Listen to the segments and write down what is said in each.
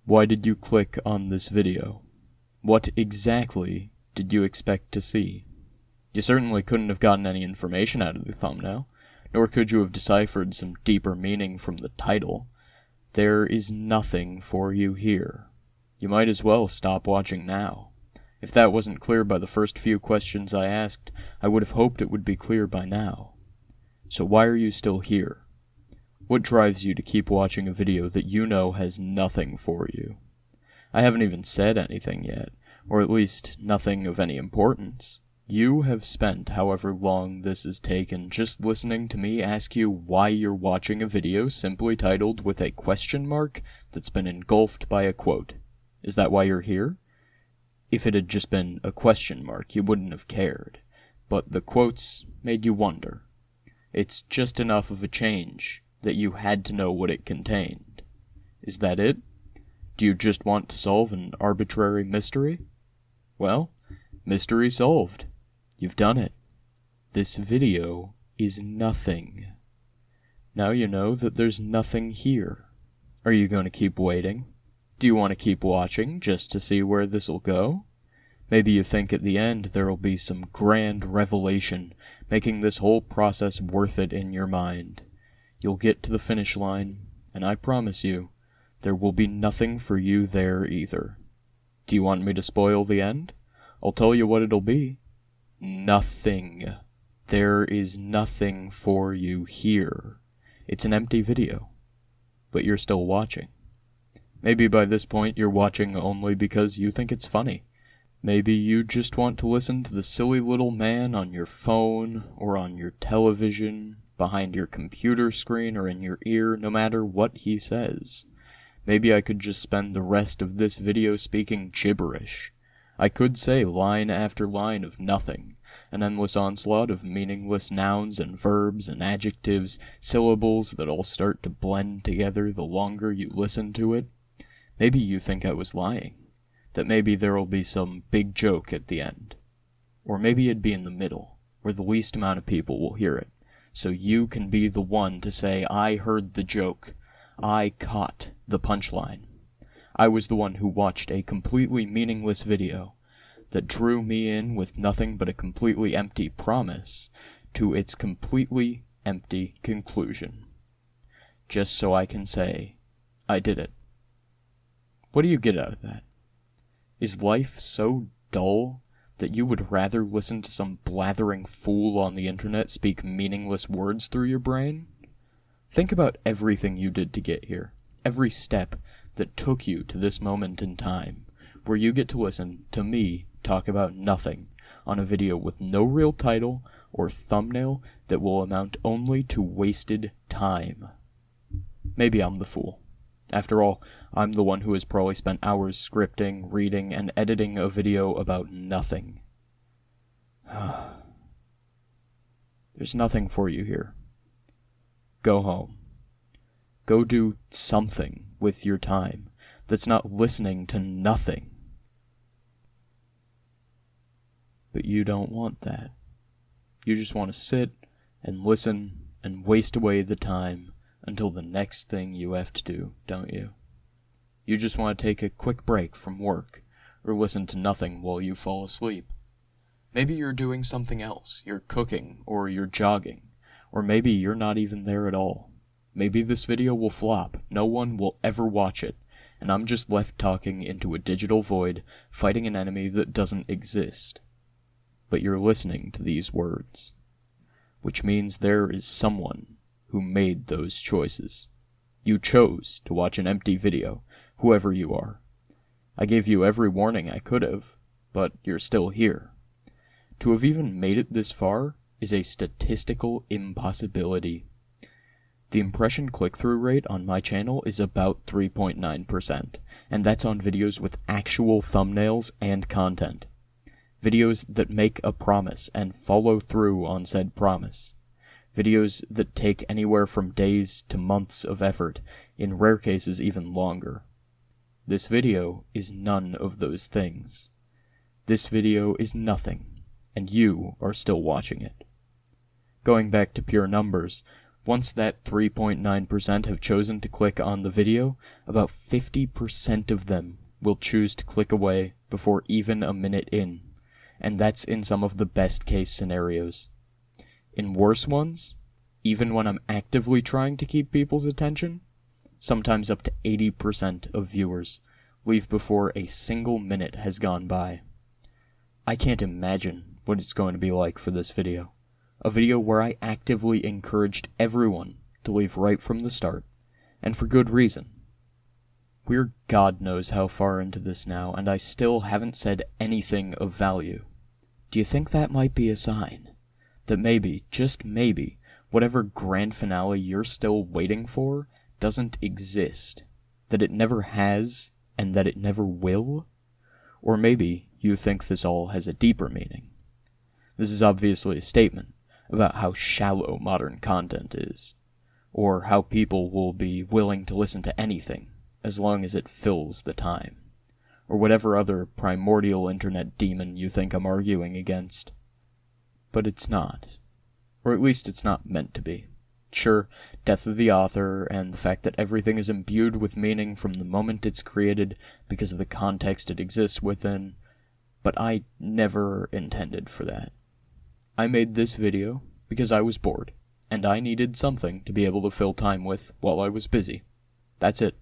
Why did you click on this video? What exactly did you expect to see? You certainly couldn't have gotten any information out of the thumbnail, nor could you have deciphered some deeper meaning from the title. There is nothing for you here. You might as well stop watching now. If that wasn't clear by the first few questions I asked, I would have hoped it would be clear by now. So why are you still here? What drives you to keep watching a video that you know has nothing for you? I haven't even said anything yet, or at least nothing of any importance. You have spent however long this has taken just listening to me ask you why you're watching a video simply titled with a question mark that's been engulfed by a quote. Is that why you're here? If it had just been a question mark, you wouldn't have cared. But the quotes made you wonder. It's just enough of a change that you had to know what it contained. Is that it? Do you just want to solve an arbitrary mystery? Well, mystery solved. You've done it. This video is nothing. Now you know that there's nothing here. Are you going to keep waiting? Do you want to keep watching just to see where this'll go? Maybe you think at the end there'll be some grand revelation, making this whole process worth it in your mind. You'll get to the finish line, and I promise you, there will be nothing for you there either. Do you want me to spoil the end? I'll tell you what it'll be. Nothing. There is nothing for you here. It's an empty video. But you're still watching. Maybe by this point you're watching only because you think it's funny. Maybe you just want to listen to the silly little man on your phone or on your television, behind your computer screen or in your ear, no matter what he says. Maybe I could just spend the rest of this video speaking gibberish. I could say line after line of nothing, an endless onslaught of meaningless nouns and verbs and adjectives, syllables that all start to blend together the longer you listen to it. Maybe you think I was lying, that maybe there'll be some big joke at the end. Or maybe it'd be in the middle, where the least amount of people will hear it, so you can be the one to say, I heard the joke, I caught the punchline. I was the one who watched a completely meaningless video that drew me in with nothing but a completely empty promise to its completely empty conclusion. Just so I can say, I did it. What do you get out of that? Is life so dull that you would rather listen to some blathering fool on the internet speak meaningless words through your brain? Think about everything you did to get here, every step that took you to this moment in time, where you get to listen to me talk about nothing on a video with no real title or thumbnail that will amount only to wasted time. Maybe I'm the fool. After all, I'm the one who has probably spent hours scripting, reading, and editing a video about nothing. There's nothing for you here. Go home. Go do something with your time that's not listening to nothing. But you don't want that. You just want to sit and listen and waste away the time until the next thing you have to do, don't you? You just want to take a quick break from work, or listen to nothing while you fall asleep. Maybe you're doing something else, you're cooking, or you're jogging, or maybe you're not even there at all. Maybe this video will flop, no one will ever watch it, and I'm just left talking into a digital void, fighting an enemy that doesn't exist. But you're listening to these words, which means there is someone who made those choices. You chose to watch an empty video, whoever you are. I gave you every warning I could have, but you're still here. To have even made it this far is a statistical impossibility. The impression click-through rate on my channel is about 3.9%, and that's on videos with actual thumbnails and content. Videos that make a promise and follow through on said promise. Videos that take anywhere from days to months of effort, in rare cases even longer. This video is none of those things. This video is nothing, and you are still watching it. Going back to pure numbers, Once that 3.9% have chosen to click on the video, about 50% of them will choose to click away before even a minute in, and that's in some of the best case scenarios. In worse ones, even when I'm actively trying to keep people's attention, sometimes up to 80% of viewers leave before a single minute has gone by. I can't imagine what it's going to be like for this video. A video where I actively encouraged everyone to leave right from the start, and for good reason. We're God knows how far into this now, and I still haven't said anything of value. Do you think that might be a sign? That maybe, just maybe, whatever grand finale you're still waiting for doesn't exist? That it never has, and that it never will? Or maybe you think this all has a deeper meaning. This is obviously a statement about how shallow modern content is, or how people will be willing to listen to anything as long as it fills the time, or whatever other primordial internet demon you think I'm arguing against. But it's not. Or at least it's not meant to be. Sure, death of the author, and the fact that everything is imbued with meaning from the moment it's created because of the context it exists within, but I never intended for that. I made this video because I was bored, and I needed something to be able to fill time with while I was busy. That's it.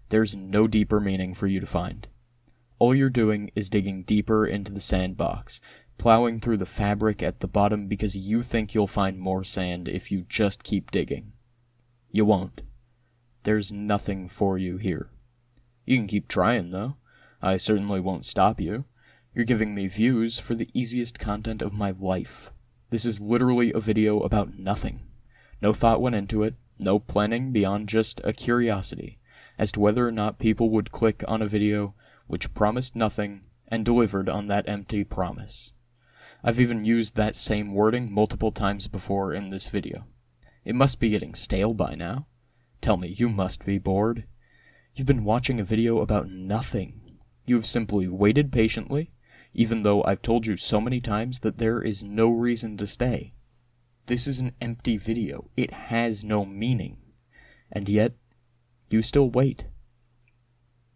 There's no deeper meaning for you to find. All you're doing is digging deeper into the sandbox, plowing through the fabric at the bottom because you think you'll find more sand if you just keep digging. You won't. There's nothing for you here. You can keep trying, though. I certainly won't stop you. You're giving me views for the easiest content of my life. This is literally a video about nothing. No thought went into it, no planning beyond just a curiosity as to whether or not people would click on a video which promised nothing and delivered on that empty promise. I've even used that same wording multiple times before in this video. It must be getting stale by now. Tell me, you must be bored. You've been watching a video about nothing. You've simply waited patiently, even though I've told you so many times that there is no reason to stay. This is an empty video. It has no meaning. And yet, you still wait.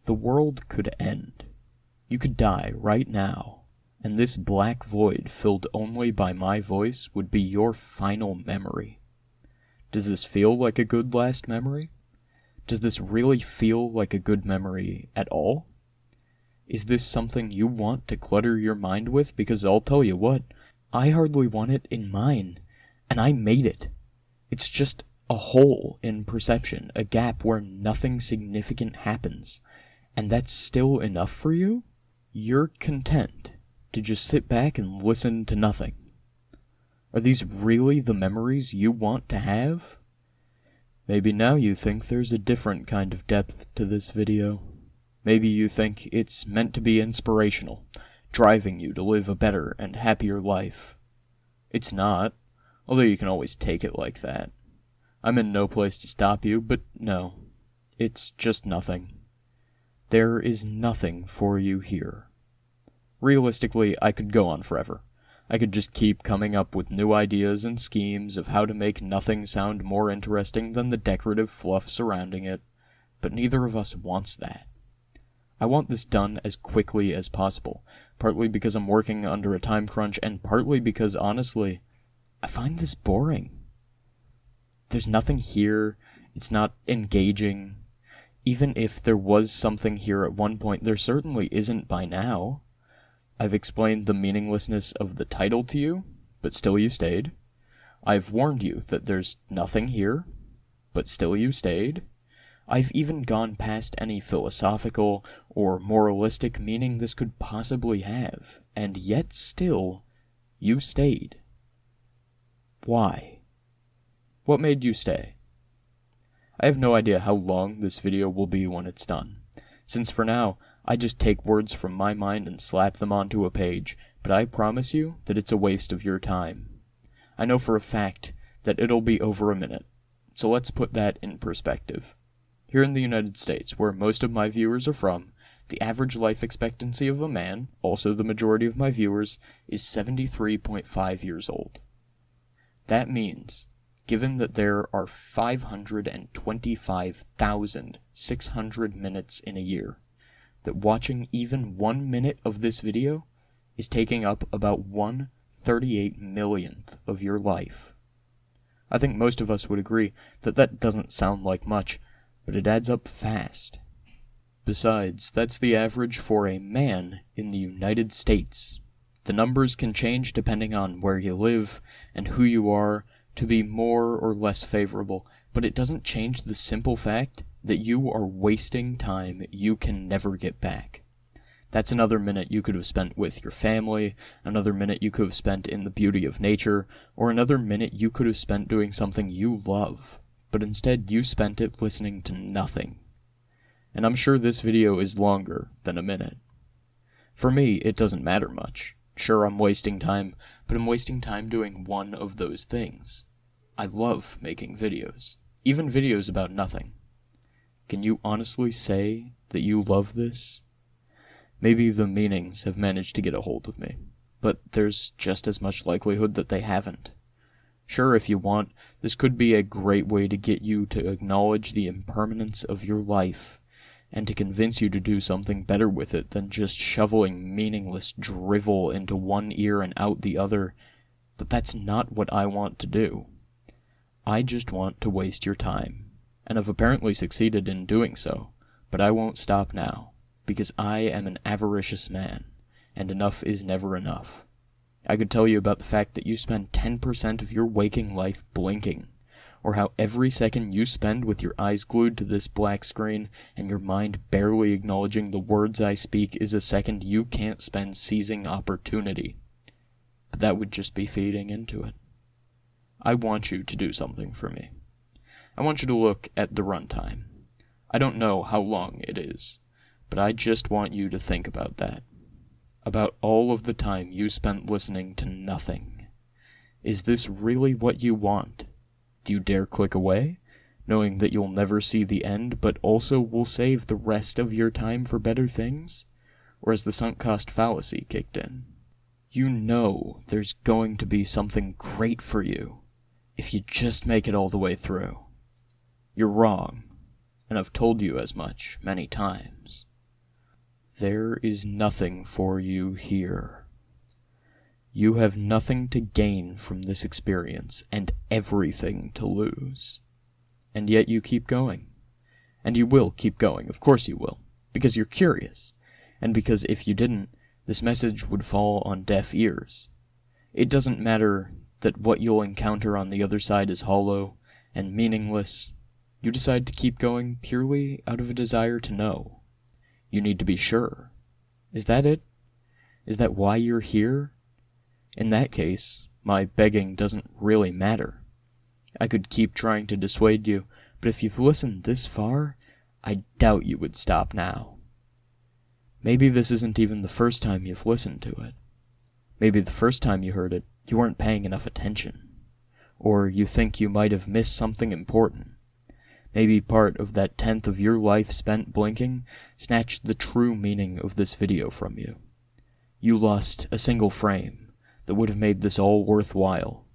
The world could end. You could die right now, and this black void filled only by my voice would be your final memory. Does this feel like a good last memory? Does this really feel like a good memory at all? Is this something you want to clutter your mind with? Because I'll tell you what, I hardly want it in mine, and I made it. It's just a hole in perception, a gap where nothing significant happens, and that's still enough for you? You're content to just sit back and listen to nothing. Are these really the memories you want to have? Maybe now you think there's a different kind of depth to this video. Maybe you think it's meant to be inspirational, driving you to live a better and happier life. It's not, although you can always take it like that. I'm in no place to stop you, but no, it's just nothing. There is nothing for you here. Realistically, I could go on forever. I could just keep coming up with new ideas and schemes of how to make nothing sound more interesting than the decorative fluff surrounding it, but neither of us wants that. I want this done as quickly as possible, partly because I'm working under a time crunch, and partly because, honestly, I find this boring. There's nothing here, it's not engaging. Even if there was something here at one point, there certainly isn't by now. I've explained the meaninglessness of the title to you, but still you stayed. I've warned you that there's nothing here, but still you stayed. I've even gone past any philosophical or moralistic meaning this could possibly have, and yet still, you stayed. Why? What made you stay? I have no idea how long this video will be when it's done, since for now, I just take words from my mind and slap them onto a page, but I promise you that it's a waste of your time. I know for a fact that it'll be over a minute, so let's put that in perspective. Here in the United States, where most of my viewers are from, the average life expectancy of a man, also the majority of my viewers, is 73.5 years old. That means given that there are 525,600 minutes in a year, that watching even 1 minute of this video is taking up about 1/38 millionth of your life. I think most of us would agree that that doesn't sound like much, but it adds up fast. Besides, that's the average for a man in the United States. The numbers can change depending on where you live and who you are to be more or less favorable, but it doesn't change the simple fact that you are wasting time you can never get back. That's another minute you could have spent with your family, another minute you could have spent in the beauty of nature, or another minute you could have spent doing something you love, but instead you spent it listening to nothing. And I'm sure this video is longer than a minute. For me, it doesn't matter much. Sure, I'm wasting time, but I'm wasting time doing one of those things. I love making videos, even videos about nothing. Can you honestly say that you love this? Maybe the meanings have managed to get a hold of me, but there's just as much likelihood that they haven't. Sure, if you want, this could be a great way to get you to acknowledge the impermanence of your life, and to convince you to do something better with it than just shoveling meaningless drivel into one ear and out the other, but that's not what I want to do. I just want to waste your time, and have apparently succeeded in doing so, but I won't stop now, because I am an avaricious man, and enough is never enough. I could tell you about the fact that you spend 10% of your waking life blinking, or how every second you spend with your eyes glued to this black screen and your mind barely acknowledging the words I speak is a second you can't spend seizing opportunity. But that would just be feeding into it. I want you to do something for me. I want you to look at the runtime. I don't know how long it is, but I just want you to think about that. About all of the time you spent listening to nothing. Is this really what you want? Do you dare click away, knowing that you'll never see the end, but also will save the rest of your time for better things? Or has the sunk cost fallacy kicked in? You know there's going to be something great for you if you just make it all the way through. You're wrong, and I've told you as much many times. There is nothing for you here. You have nothing to gain from this experience, and everything to lose. And yet you keep going. And you will keep going, of course you will, because you're curious, and because if you didn't, this message would fall on deaf ears. It doesn't matter that what you'll encounter on the other side is hollow and meaningless. You decide to keep going purely out of a desire to know. You need to be sure. Is that it? Is that why you're here? In that case, my begging doesn't really matter. I could keep trying to dissuade you, but if you've listened this far, I doubt you would stop now. Maybe this isn't even the first time you've listened to it. Maybe the first time you heard it, you weren't paying enough attention. Or you think you might have missed something important. Maybe part of that 10th of your life spent blinking snatched the true meaning of this video from you. You lost a single frame that would have made this all worthwhile.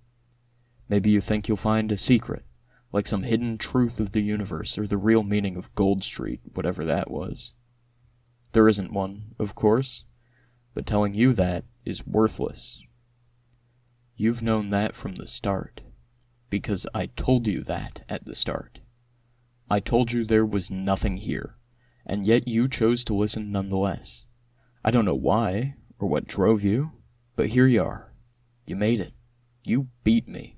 Maybe you think you'll find a secret, like some hidden truth of the universe or the real meaning of Gold Street, whatever that was. There isn't one, of course, but telling you that is worthless. You've known that from the start, because I told you that at the start. I told you there was nothing here, and yet you chose to listen nonetheless. I don't know why, or what drove you, but here you are. You made it. You beat me.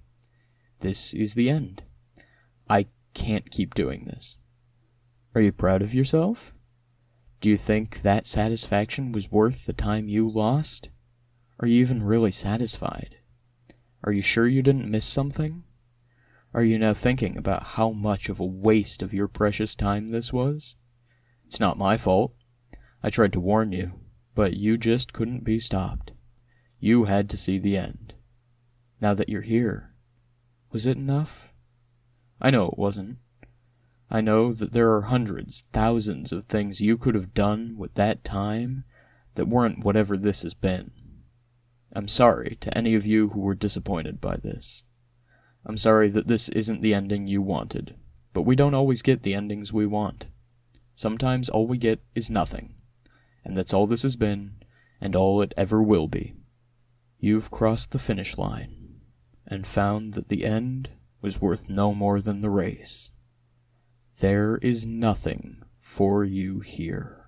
This is the end. I can't keep doing this. Are you proud of yourself? Do you think that satisfaction was worth the time you lost? Are you even really satisfied? Are you sure you didn't miss something? Are you now thinking about how much of a waste of your precious time this was? It's not my fault. I tried to warn you, but you just couldn't be stopped. You had to see the end. Now that you're here, was it enough? I know it wasn't. I know that there are hundreds, thousands of things you could have done with that time that weren't whatever this has been. I'm sorry to any of you who were disappointed by this. I'm sorry that this isn't the ending you wanted, but we don't always get the endings we want. Sometimes all we get is nothing, and that's all this has been, and all it ever will be. You've crossed the finish line, and found that the end was worth no more than the race. There is nothing for you here.